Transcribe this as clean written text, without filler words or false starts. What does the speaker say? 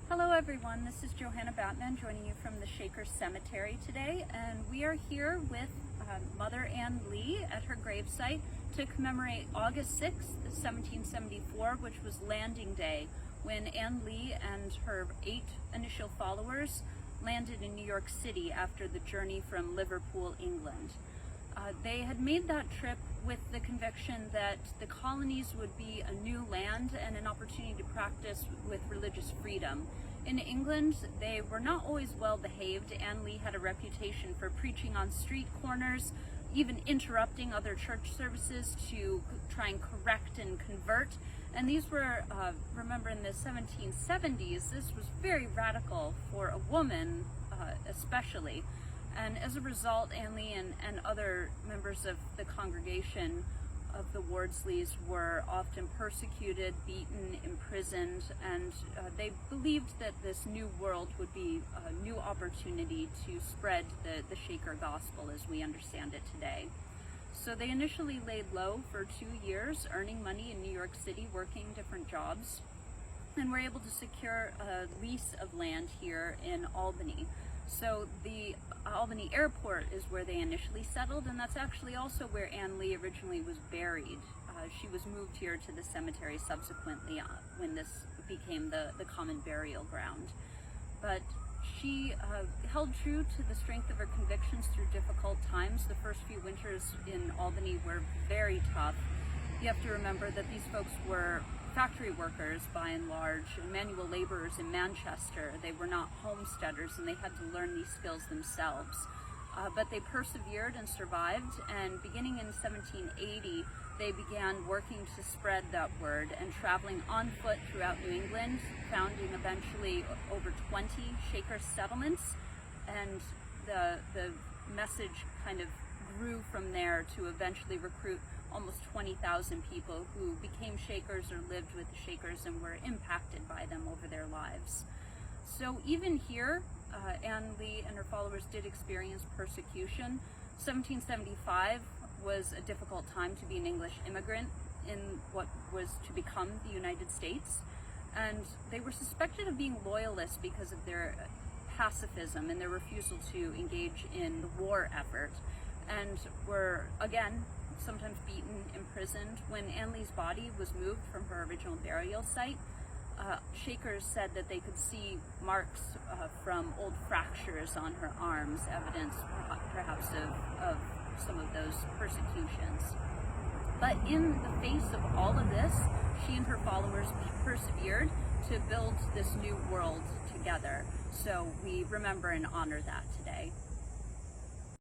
Hello everyone, this is Johanna joining you from the Shaker Cemetery today, and we are here with Mother Ann Lee at her gravesite to commemorate August 6th, 1774, which was Landing Day, when Ann Lee and her 8 initial followers landed in New York City after the journey from Liverpool, England. They had made that trip with the conviction that the colonies would be a new land and an opportunity to practice with religious freedom. In England, they were not always well behaved. Ann Lee had a reputation for preaching on street corners, even interrupting other church services to try and correct and convert. And these were, remember in the 1770s, this was very radical for a woman especially. And as a result, Ann Lee and other members of the congregation of the Wardsleys were often persecuted, beaten, imprisoned, and they believed that this new world would be a new opportunity to spread the Shaker gospel as we understand it today. So they initially laid low for 2 years, earning money in New York City, working different jobs, and were able to secure a lease of land here in Albany. So the Albany airport is where they initially settled, and that's actually also where Ann Lee originally was buried. She was moved here to the cemetery subsequently when this became the common burial ground. But she held true to the strength of her convictions through difficult times. The first few winters in Albany were very tough. You have to remember that these folks were factory workers by and large, manual laborers in Manchester. They were not homesteaders, and they had to learn these skills themselves. But they persevered and survived, and beginning in 1780, they began working to spread that word and traveling on foot throughout New England, founding eventually over 20 Shaker settlements, and the message kind of grew from there to eventually recruit almost 20,000 people who became Shakers or lived with the Shakers and were impacted by them over their lives. So even here, Ann Lee and her followers did experience persecution. 1775 was a difficult time to be an English immigrant in what was to become the United States, and they were suspected of being loyalists because of their pacifism and their refusal to engage in the war effort, and were again sometimes beaten, imprisoned. When Ann Lee's body was moved from her original burial site, Shakers said that they could see marks from old fractures on her arms, evidence perhaps of some of those persecutions. But in the face of all of this, she and her followers persevered to build this new world together. So we remember and honor that today.